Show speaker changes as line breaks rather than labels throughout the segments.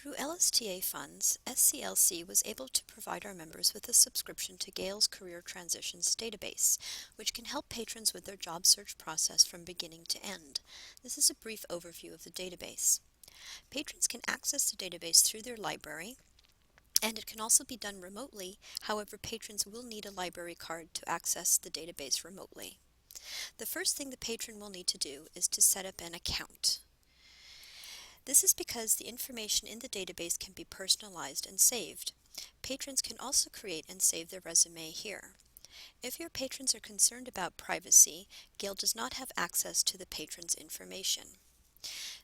Through LSTA funds, SCLC was able to provide our members with a subscription to Gale's Career Transitions database, which can help patrons with their job search process from beginning to end. This is a brief overview of the database. Patrons can access the database through their library, and it can also be done remotely. However, patrons will need a library card to access the database remotely. The first thing the patron will need to do is to set up an account. This is because the information in the database can be personalized and saved. Patrons can also create and save their resume here. If your patrons are concerned about privacy, Gale does not have access to the patron's information.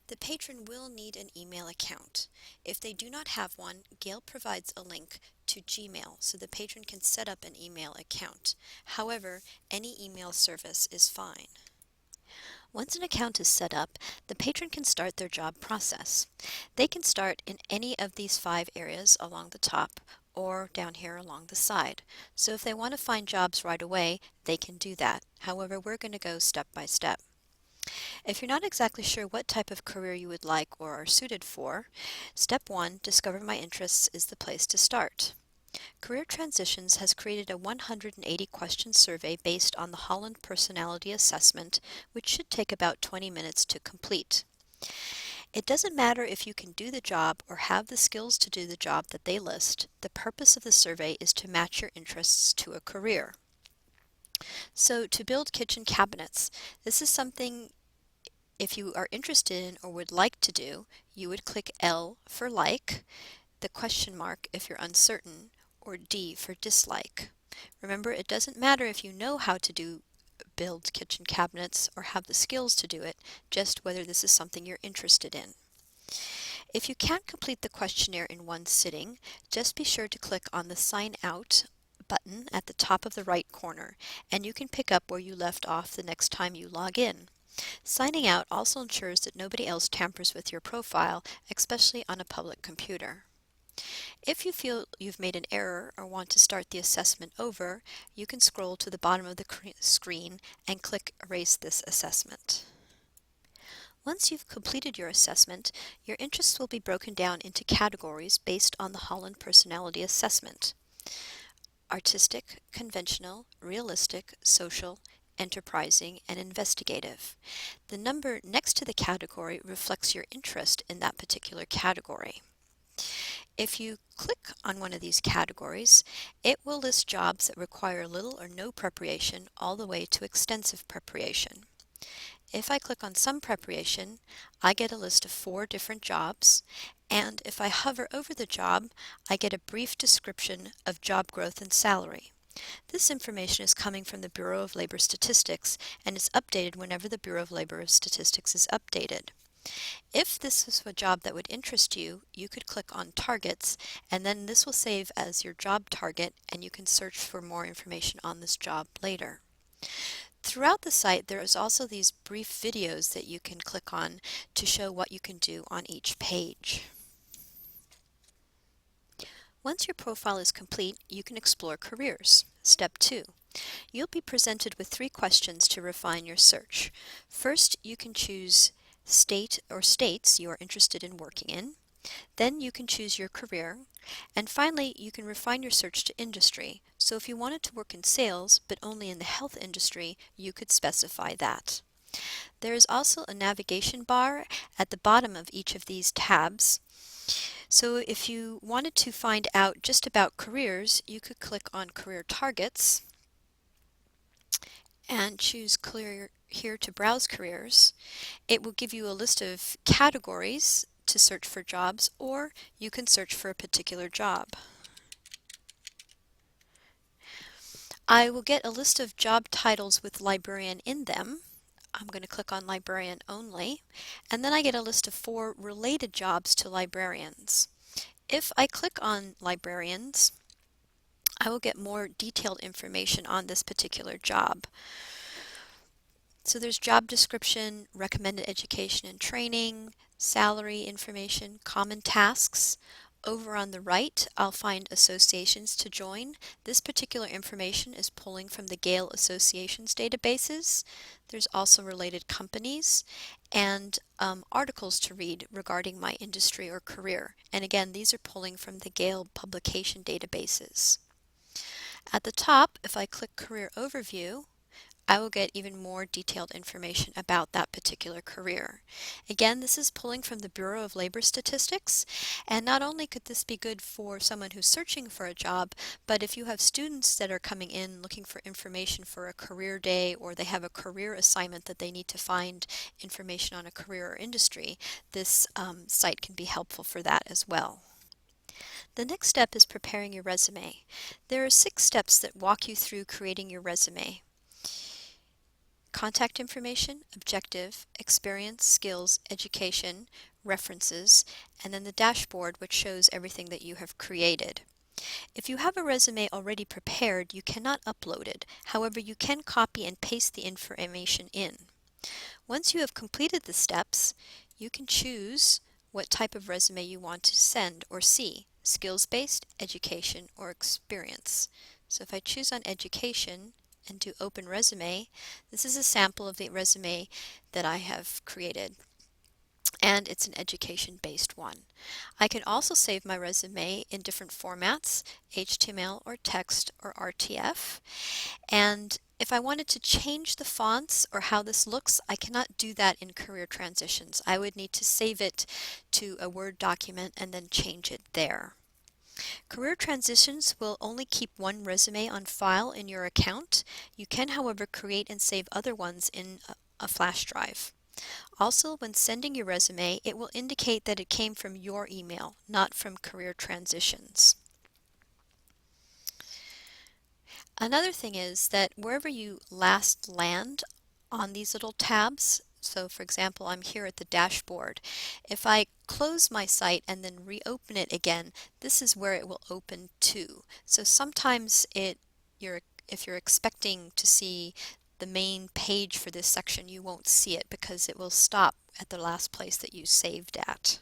The patron will need an email account. If they do not have one, Gale provides a link to Gmail so the patron can set up an email account. However, any email service is fine. Once an account is set up, the patron can start their job process. They can start in any of these 5 areas along the top or down here along the side. So if they want to find jobs right away, they can do that. However, we're going to go step by step. If you're not exactly sure what type of career you would like or are suited for, step 1, Discover My Interests, is the place to start. Career Transitions has created a 180-question survey based on the Holland Personality Assessment, which should take about 20 minutes to complete. It doesn't matter if you can do the job or have the skills to do the job that they list. The purpose of the survey is to match your interests to a career. So, to build kitchen cabinets, this is something if you are interested in or would like to do, you would click L for like, the question mark if you're uncertain, or D for dislike. Remember, it doesn't matter if you know how to build kitchen cabinets or have the skills to do it, just whether this is something you're interested in. If you can't complete the questionnaire in one sitting, just be sure to click on the Sign Out button at the top of the right corner, and you can pick up where you left off the next time you log in. Signing out also ensures that nobody else tampers with your profile, especially on a public computer. If you feel you've made an error or want to start the assessment over, you can scroll to the bottom of the screen and click Erase this assessment. Once you've completed your assessment, your interests will be broken down into categories based on the Holland Personality Assessment: artistic, conventional, realistic, social, enterprising, and investigative. The number next to the category reflects your interest in that particular category. If you click on one of these categories, it will list jobs that require little or no preparation all the way to extensive preparation. If I click on some preparation, I get a list of 4 different jobs, and if I hover over the job, I get a brief description of job growth and salary. This information is coming from the Bureau of Labor Statistics and is updated whenever the Bureau of Labor Statistics is updated. If this is a job that would interest you, you could click on Targets, and then this will save as your job target, and you can search for more information on this job later. Throughout the site, there is also these brief videos that you can click on to show what you can do on each page. Once your profile is complete, you can explore careers. Step 2. You'll be presented with 3 questions to refine your search. First, you can choose state or states you are interested in working in. Then you can choose your career. And finally, you can refine your search to industry. So if you wanted to work in sales, but only in the health industry, you could specify that. There is also a navigation bar at the bottom of each of these tabs. So if you wanted to find out just about careers, you could click on Career Targets and choose Clear here to browse careers. It will give you a list of categories to search for jobs, or you can search for a particular job. I will get a list of job titles with librarian in them. I'm going to click on librarian only, and then I get a list of 4 related jobs to librarians. If I click on librarians, I will get more detailed information on this particular job. So there's job description, recommended education and training, salary information, common tasks. Over on the right, I'll find associations to join. This particular information is pulling from the Gale Associations databases. There's also related companies, and articles to read regarding my industry or career. And again, these are pulling from the Gale publication databases. At the top, if I click Career Overview, I will get even more detailed information about that particular career. Again, this is pulling from the Bureau of Labor Statistics, and not only could this be good for someone who's searching for a job, but if you have students that are coming in looking for information for a career day, or they have a career assignment that they need to find information on a career or industry, this site can be helpful for that as well. The next step is preparing your resume. There are 6 steps that walk you through creating your resume. Contact information, objective, experience, skills, education, references, and then the dashboard, which shows everything that you have created. If you have a resume already prepared, you cannot upload it. However, you can copy and paste the information in. Once you have completed the steps, you can choose what type of resume you want to send or see, skills-based, education, or experience. So if I choose on education and do open resume, this is a sample of the resume that I have created, and it's an education-based one. I can also save my resume in different formats, HTML or text or RTF, and if I wanted to change the fonts or how this looks, I cannot do that in Career Transitions. I would need to save it to a Word document and then change it there. Career Transitions will only keep one resume on file in your account. You can, however, create and save other ones in a flash drive. Also, when sending your resume, it will indicate that it came from your email, not from Career Transitions. Another thing is that wherever you last land on these little tabs, so for example, I'm here at the dashboard. If I close my site and then reopen it again, this is where it will open to. So sometimes if you're expecting to see the main page for this section, you won't see it because it will stop at the last place that you saved at.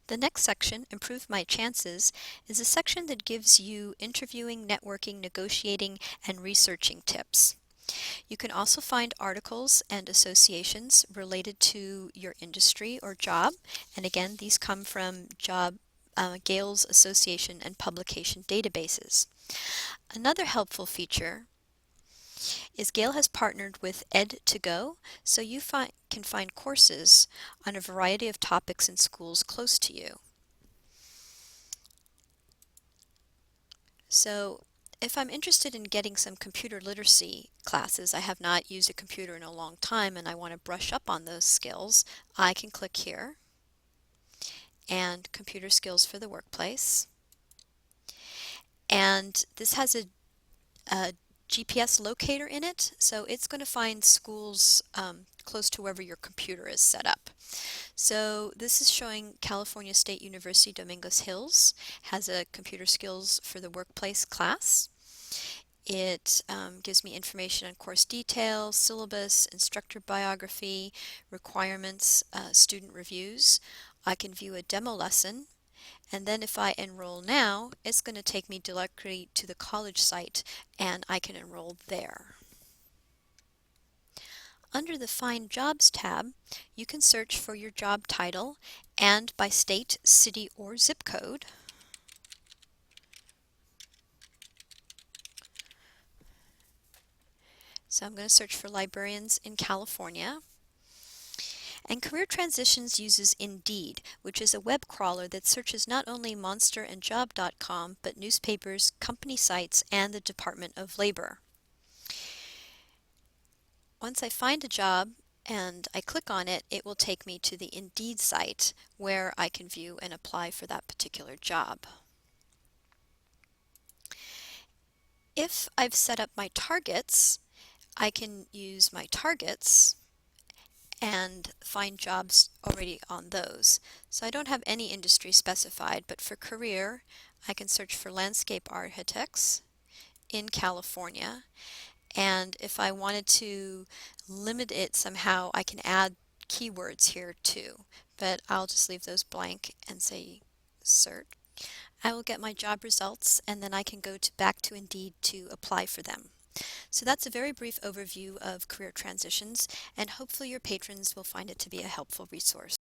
The next section, Improve My Chances, is a section that gives you interviewing, networking, negotiating, and researching tips. You can also find articles and associations related to your industry or job, and again, these come from Gale's association and publication databases. Another helpful feature is Gale has partnered with Ed2Go, so you can find courses on a variety of topics in schools close to you. So if I'm interested in getting some computer literacy classes, I have not used a computer in a long time and I want to brush up on those skills, I can click here and Computer Skills for the Workplace. And this has a GPS locator in it, so it's going to find schools close to wherever your computer is set up. So this is showing California State University Dominguez Hills has a Computer Skills for the Workplace class. It gives me information on course details, syllabus, instructor biography, requirements, student reviews. I can view a demo lesson, and then if I enroll now, it's going to take me directly to the college site and I can enroll there. Under the Find Jobs tab, you can search for your job title and by state, city, or zip code. So I'm going to search for librarians in California. And Career Transitions uses Indeed, which is a web crawler that searches not only Monster and Job.com, but newspapers, company sites, and the Department of Labor. Once I find a job and I click on it, it will take me to the Indeed site where I can view and apply for that particular job. If I've set up my targets, I can use my targets and find jobs already on those. So I don't have any industry specified, but for career, I can search for landscape architects in California. And if I wanted to limit it somehow, I can add keywords here too, but I'll just leave those blank and say search. I will get my job results and then I can go back to Indeed to apply for them. So that's a very brief overview of career transitions, and hopefully your patrons will find it to be a helpful resource.